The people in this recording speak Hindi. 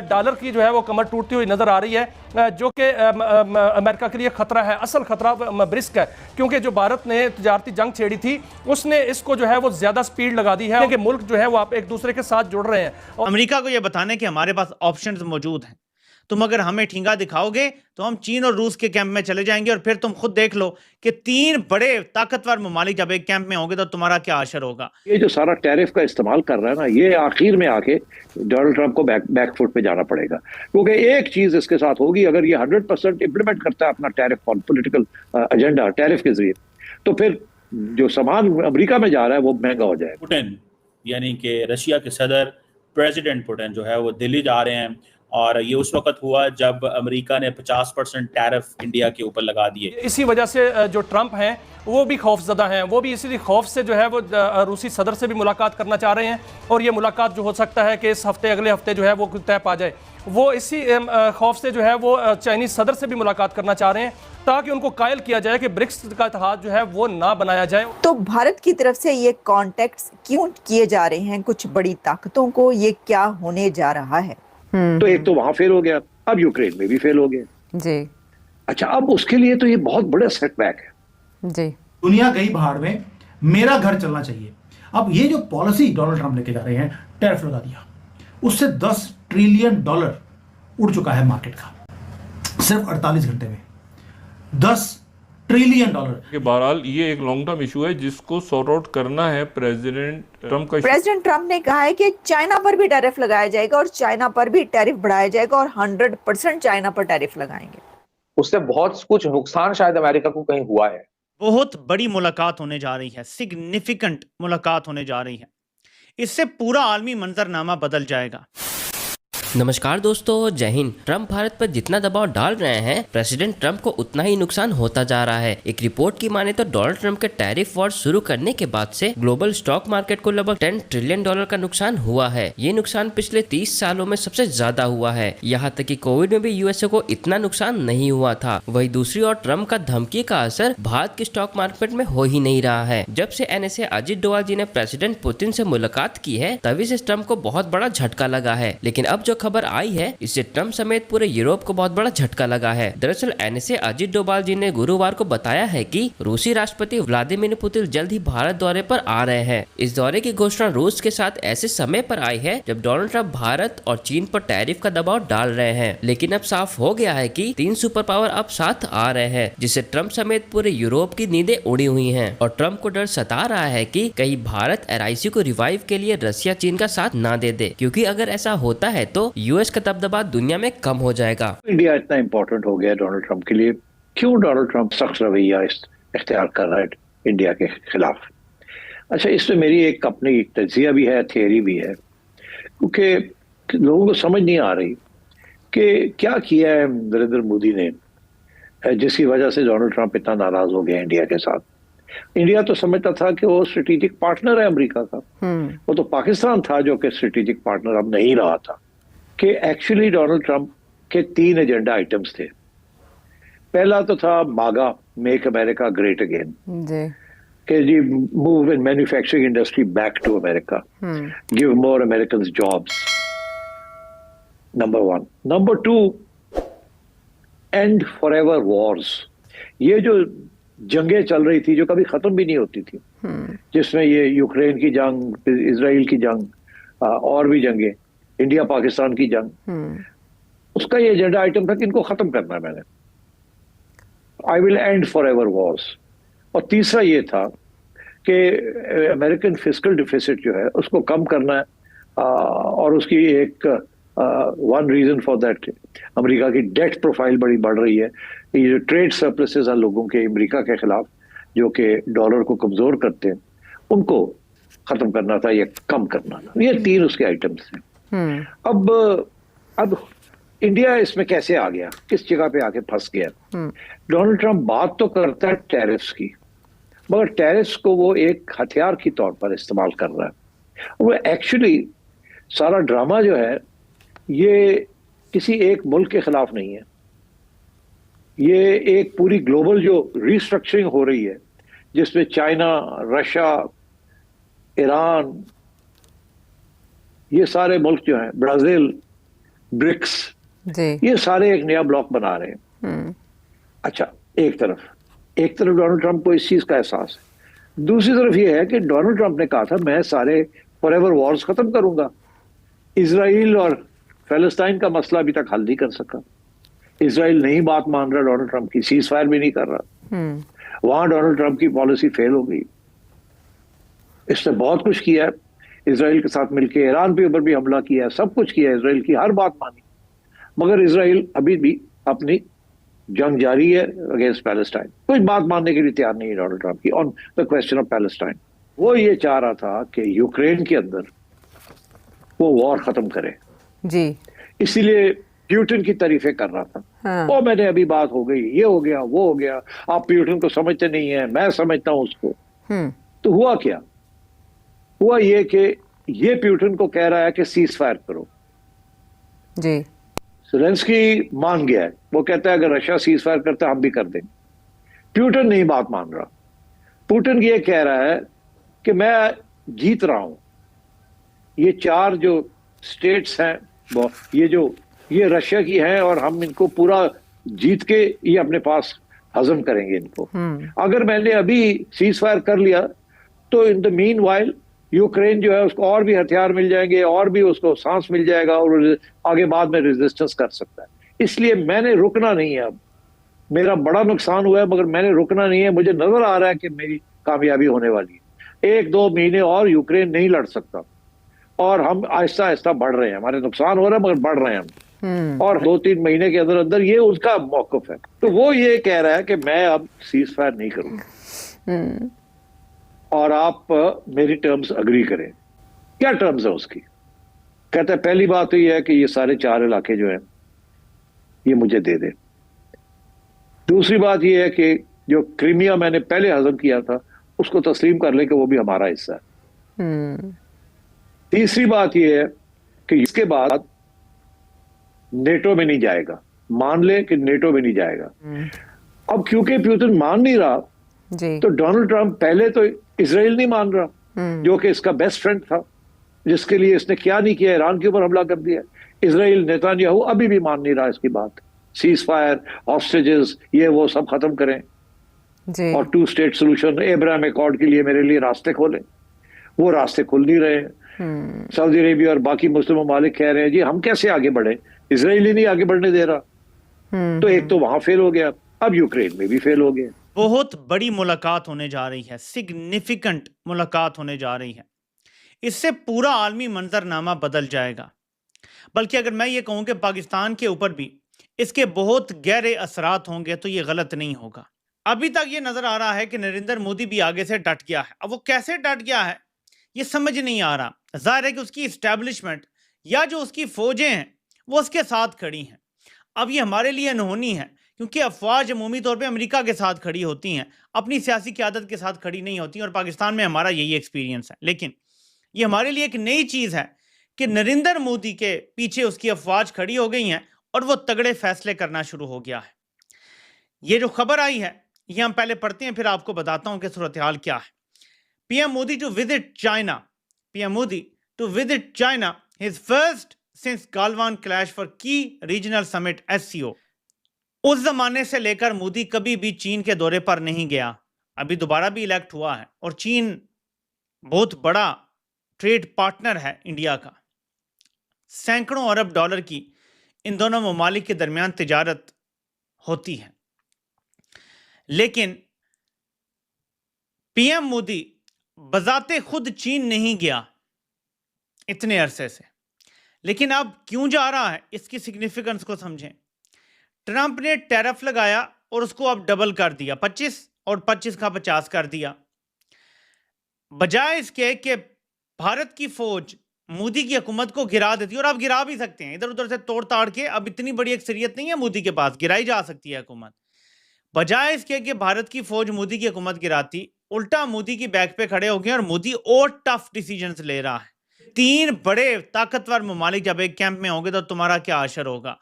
डॉलर की जो है वो कमर टूटती हुई नजर आ रही है, जो कि अमेरिका के लिए खतरा है, असल खतरा रिस्क है, क्योंकि जो भारत ने तजारती जंग छेड़ी थी उसने इसको जो है वो ज्यादा स्पीड लगा दी है कि मुल्क जो है वो आप एक दूसरे के साथ जुड़ रहे हैं। अमेरिका को यह बताने कि हमारे पास ऑप्शंस मौजूद हैं, तुम अगर हमें ठींगा दिखाओगे तो हम चीन और रूस के कैंप में चले जाएंगे, और फिर तुम खुद देख लो कि 3 बड़े ताकतवर ममालिक जब एक कैंप में होंगे तो तुम्हारा क्या असर होगा। ये जो सारा टैरिफ का इस्तेमाल कर रहा है ना, ये आखिर में आके डोनाल्ड ट्रंप को बैकफुट पे जाना पड़ेगा, क्योंकि एक चीज इसके साथ होगी, अगर ये 100% इंप्लीमेंट करता है अपना टैरिफ पॉलिटिकल एजेंडा टैरिफ के जरिए, तो फिर जो सामान अमेरिका में जा रहा है वो महंगा हो जाएगा। पुतिन यानी कि रशिया के सदर प्रेसिडेंट पुतिन जो है वो दिल्ली जा रहे हैं, और ये उस वक्त हुआ जब अमेरिका ने 50% टैरिफ इंडिया के ऊपर लगा दिए। इसी वजह से जो ट्रंप हैं वो भी खौफजदा हैं, वो भी इसी खौफ से जो है वो रूसी सदर से भी मुलाकात करना चाह रहे हैं, और ये मुलाकात जो हो सकता है कि इस हफ्ते अगले हफ्ते जो है वो तय पा जाए। वो इसी खौफ से जो है वो चाइनीज सदर से भी मुलाकात करना चाह रहे हैं ताकि उनको कायल किया जाए कि ब्रिक्स का इत्तेहाद जो है वो ना बनाया जाए। तो भारत की तरफ से ये कॉन्टेक्ट्स क्यों किए जा रहे हैं कुछ बड़ी ताकतों को, ये क्या होने जा रहा है? तो एक तो वहां फेल हो गया, अब यूक्रेन में भी फेल हो गया जी। अच्छा, अब उसके लिए तो ये बहुत बड़ा सेटबैक है जी। दुनिया गई भाड़ में, मेरा घर चलना चाहिए। अब ये जो पॉलिसी डोनाल्ड ट्रंप लेके जा रहे हैं, टैरिफ लगा दिया, उससे $10 ट्रिलियन उड़ चुका है मार्केट का सिर्फ 48 घंटे में। $10 ट्रिलियन। बहरहाल ये एक लॉन्ग टर्म इशू है जिसको सॉर्ट आउट करना है प्रेसिडेंट ट्रंप का। प्रेसिडेंट ट्रंप ने कहा है कि चाइना पर भी टैरिफ लगाया जाएगा और चाइना पर भी टैरिफ बढ़ाया जाएगा और 100% चाइना पर टैरिफ लगाएंगे। उससे बहुत कुछ नुकसान शायद अमेरिका को कहीं हुआ है। बहुत बड़ी मुलाकात होने जा रही है, सिग्निफिकेंट मुलाकात होने जा रही है, इससे पूरा आलमी मंजरनामा बदल जाएगा। नमस्कार दोस्तों, जय हिंद। ट्रंप भारत पर जितना दबाव डाल रहे हैं, प्रेसिडेंट ट्रंप को उतना ही नुकसान होता जा रहा है। एक रिपोर्ट की माने तो डोनाल्ड ट्रंप के टैरिफ वॉर शुरू करने के बाद से ग्लोबल स्टॉक मार्केट को लगभग $10 ट्रिलियन का नुकसान हुआ है। ये नुकसान पिछले 30 सालों में सबसे ज्यादा हुआ है। यहाँ तक कि कोविड में भी यूएसए को इतना नुकसान नहीं हुआ था। वही दूसरी ओर ट्रंप का धमकी का असर भारत के स्टॉक मार्केट में हो ही नहीं रहा है। जब से एनएसए अजित डोवाल जी ने प्रेसिडेंट पुतिन से मुलाकात की है, तभी से ट्रंप को बहुत बड़ा झटका लगा है। लेकिन अब जो खबर आई है, इससे ट्रंप समेत पूरे यूरोप को बहुत बड़ा झटका लगा है। दरअसल एनएसए अजित डोभाल जी ने गुरुवार को बताया है कि रूसी राष्ट्रपति व्लादिमीर पुतिन जल्द ही भारत दौरे पर आ रहे हैं। इस दौरे की घोषणा रूस के साथ ऐसे समय पर आई है जब डोनाल्ड ट्रंप भारत और चीन पर टैरिफ का दबाव डाल रहे हैं। लेकिन अब साफ हो गया है कि 3 सुपर पावर अब साथ आ रहे हैं, जिससे ट्रंप समेत पूरे यूरोप की नींदें उड़ी हुई हैं। और ट्रंप को डर सता रहा है कि कहीं भारत LIC को रिवाइव के लिए रसिया चीन का साथ ना दे दे, क्योंकि अगर ऐसा होता है तो यूएस का दबदबा दुनिया में कम हो जाएगा। इंडिया इतना इंपॉर्टेंट हो गया डोनाल्ड ट्रंप के लिए, क्यों डोनाल्ड ट्रंप सख्त रवैया इख्तियार कर रहा है इंडिया के खिलाफ? अच्छा, इसमें मेरी एक अपनी तजिया भी है, थियरी भी है, क्योंकि लोगों को समझ नहीं आ रही कि क्या किया है नरेंद्र मोदी ने जिसकी वजह से डोनाल्ड ट्रंप इतना नाराज हो गया इंडिया के साथ। इंडिया तो समझता था कि वो स्ट्रेटेजिक पार्टनर है अमेरिका का, वो तो पाकिस्तान था जो कि स्ट्रेटेजिक पार्टनर अब नहीं रहा था। कि एक्चुअली डोनाल्ड ट्रंप के 3 एजेंडा आइटम्स थे। पहला तो था मागा, मेक अमेरिका ग्रेट अगेन, कि जी move in manufacturing industry back to America, give more American jobs, number 1। Number 2, end forever wars. ये जो जंगें चल रही थी जो कभी खत्म भी नहीं होती थी, जिसमें ये यूक्रेन की जंग, इसराइल की जंग, और भी जंगें, इंडिया पाकिस्तान की जंग, उसका ये एजेंडा आइटम था कि इनको खत्म करना है मैंने, I will and for ever Wars. और तीसरा ये था कि अमेरिकन फिस्कल डिफिसिट जो है उसको कम करना है, और उसकी एक one reason for that, America की डेट प्रोफाइल बड़ी बढ़ रही है। ये जो ट्रेड सरप्लसेस हैं लोगों के अमेरिका के खिलाफ जो कि डॉलर को कमजोर करते हैं, उनको खत्म करना था या कम करना था। ये 3 उसके आइटम्स हैं। अब इंडिया इसमें कैसे आ गया, किस जगह पे आके फंस गया? डोनाल्ड ट्रंप बात तो करता है टैरिफ्स की, मगर टैरिफ्स को वो एक हथियार के तौर पर इस्तेमाल कर रहा है। वो एक्चुअली सारा ड्रामा जो है ये किसी एक मुल्क के खिलाफ नहीं है, ये एक पूरी ग्लोबल जो रिस्ट्रक्चरिंग हो रही है जिसमें चाइना, रशिया, ईरान, ये सारे मुल्क जो हैं, ब्राजील, ब्रिक्स, जी। ये सारे एक नया ब्लॉक बना रहे हैं। अच्छा, एक तरफ डोनाल्ड ट्रंप को इस चीज का एहसास है। दूसरी तरफ ये है कि डोनाल्ड ट्रंप ने कहा था मैं सारे फॉरएवर वॉर्स खत्म करूंगा। इजराइल और फलस्तीन का मसला अभी तक हल नहीं कर सका। इजराइल नहीं बात मान रहा डोनाल्ड ट्रंप की, सीज फायर भी नहीं कर रहा। वहां डोनाल्ड ट्रंप की पॉलिसी फेल हो गई। इसने बहुत कुछ किया है, इजराइल के साथ मिलकर ईरान के ऊपर भी हमला किया है, सब कुछ किया है, इजराइल की हर बात मानी, मगर इजराइल अभी भी अपनी जंग जारी है अगेंस्ट पैलेस्टाइन। कोई बात मानने के लिए तैयार नहीं है डोनाल्ड ट्रंप की on the question of Palestine. वो ये चाह रहा था कि यूक्रेन के अंदर वो वॉर खत्म करे, जी। इसीलिए प्यूटन की तारीफें कर रहा था। हाँ। और मैंने अभी बात हो गई, ये हो गया, वो हो गया, आप प्यूटन को समझते नहीं है, मैं समझता हूं उसको। तो हुआ क्या? हुआ ये कि ये प्यूटन को कह रहा है कि सीज फायर करो। जी। ज़ेलेंस्की मान गया है, वो कहता है अगर रशिया सीज फायर करता है हम भी कर देंगे। प्यूटन नहीं बात मान रहा। पुतिन ये कह रहा है कि मैं जीत रहा हूं, ये 4 जो स्टेट्स हैं ये रशिया की हैं और हम इनको पूरा जीत के ये अपने पास हजम करेंगे इनको। अगर मैंने अभी सीज फायर कर लिया तो in the mean while Ukraine जो है उसको और भी हथियार मिल जाएंगे और भी उसको सांस मिल जाएगा और आगे बाद में रेजिस्टेंस कर सकता है। इसलिए मैंने रुकना नहीं है। अब मेरा बड़ा नुकसान हुआ है मगर मैंने रुकना नहीं है। मुझे नजर आ रहा है कि मेरी कामयाबी होने वाली है। 1-2 महीने और यूक्रेन नहीं लड़ सकता और हम आहिस्ता आहिस्ता बढ़ रहे हैं। हमारे नुकसान हो रहा है मगर बढ़ रहे हैं हम, और 2-3 महीने के अंदर अंदर ये उसका मौकफ है। तो वो ये कह रहा है कि मैं अब सीज फायर नहीं करूंगा और आप मेरी टर्म्स अग्री करें। क्या टर्म्स है उसकी? कहता है पहली बात तो ये है कि ये सारे 4 इलाके जो है ये मुझे दे दे। दूसरी बात ये है कि जो क्रीमिया मैंने पहले हजम किया था उसको तस्लीम कर ले कि वो भी हमारा हिस्सा है। तीसरी बात ये है कि इसके बाद नेटो में नहीं जाएगा। मान ले कि नेटो में नहीं जाएगा। अब क्योंकि पुतिन मान नहीं रहा जी। तो डोनाल्ड ट्रंप पहले तो इजराइल नहीं मान रहा जो कि इसका बेस्ट फ्रेंड था, जिसके लिए इसने क्या नहीं किया, ईरान के ऊपर हमला कर दिया। इजराइल नेतान्याहू अभी भी मान नहीं रहा इसकी बात। सीज फायर, हॉस्टेजेस, ये वो सब खत्म करें जी। और 2 स्टेट सोल्यूशन, अब्राहम अकॉर्ड के लिए मेरे लिए रास्ते खोलें। वो रास्ते खुल नहीं रहे हैं। सऊदी अरेबिया और बाकी मुस्लिम ममालिक कह रहे हैं जी हम कैसे आगे बढ़े, इजराइल ही नहीं आगे बढ़ने दे रहा। तो एक तो वहां फेल हो गया, अब यूक्रेन में भी फेल हो गया। बहुत बड़ी मुलाकात होने जा रही है, सिग्निफिकेंट मुलाकात होने जा रही है। इससे पूरा आलमी मंजरनामा बदल जाएगा। बल्कि अगर मैं ये कहूं कि पाकिस्तान के ऊपर भी इसके बहुत गहरे असरात होंगे तो ये गलत नहीं होगा। अभी तक ये नजर आ रहा है कि नरेंद्र मोदी भी आगे से डट गया है। अब वो कैसे डट गया है ये समझ नहीं आ रहा। जाहिर है कि उसकी इस्टेब्लिशमेंट या जो उसकी फौजें हैं वो उसके साथ खड़ी हैं। अब ये हमारे लिए अनहोनी है क्योंकि अफवाज अमूमी तौर पे अमेरिका के साथ खड़ी होती हैं, अपनी सियासी क़यादत के साथ खड़ी नहीं होती, और पाकिस्तान में हमारा यही एक्सपीरियंस है। लेकिन ये हमारे लिए एक नई चीज़ है कि नरेंद्र मोदी के पीछे उसकी अफवाज खड़ी हो गई हैं और वो तगड़े फैसले करना शुरू हो गया है। ये जो खबर आई है ये हम पहले पढ़ते हैं, फिर आपको बताता हूँ कि सूरत हाल क्या है। PM Modi to visit China. PM Modi to visit China, his first since Galwan clash for key regional summit SCO. उस जमाने से लेकर मोदी कभी भी चीन के दौरे पर नहीं गया। अभी दोबारा भी इलेक्ट हुआ है और चीन बहुत बड़ा ट्रेड पार्टनर है इंडिया का। सैकड़ों अरब डॉलर की इन दोनों ममालिक के दरमियान तिजारत होती है। लेकिन PM मोदी बजाते खुद चीन नहीं गया इतने अरसे से। लेकिन अब क्यों जा रहा है इसकी सिग्निफिकेंस को समझें। ट्रंप ने टैरिफ लगाया और उसको अब डबल कर दिया, 25 और 25 का 50 कर दिया। बजाय इसके कि भारत की फौज मोदी की हुकूमत को गिरा देती, और आप गिरा भी सकते हैं इधर उधर से तोड़ ताड़ के, अब इतनी बड़ी अक्सरियत नहीं है मोदी के पास, गिराई जा सकती है हुकूमत। बजाय इसके कि भारत की फौज मोदी की हुकूमत गिराती, उल्टा मोदी की बैक पे खड़े हो गए और मोदी और टफ डिसीजंस ले रहा है। 3 बड़े ताकतवर ममालिक जब एक कैंप में होंगे तो तुम्हारा क्या असर होगा।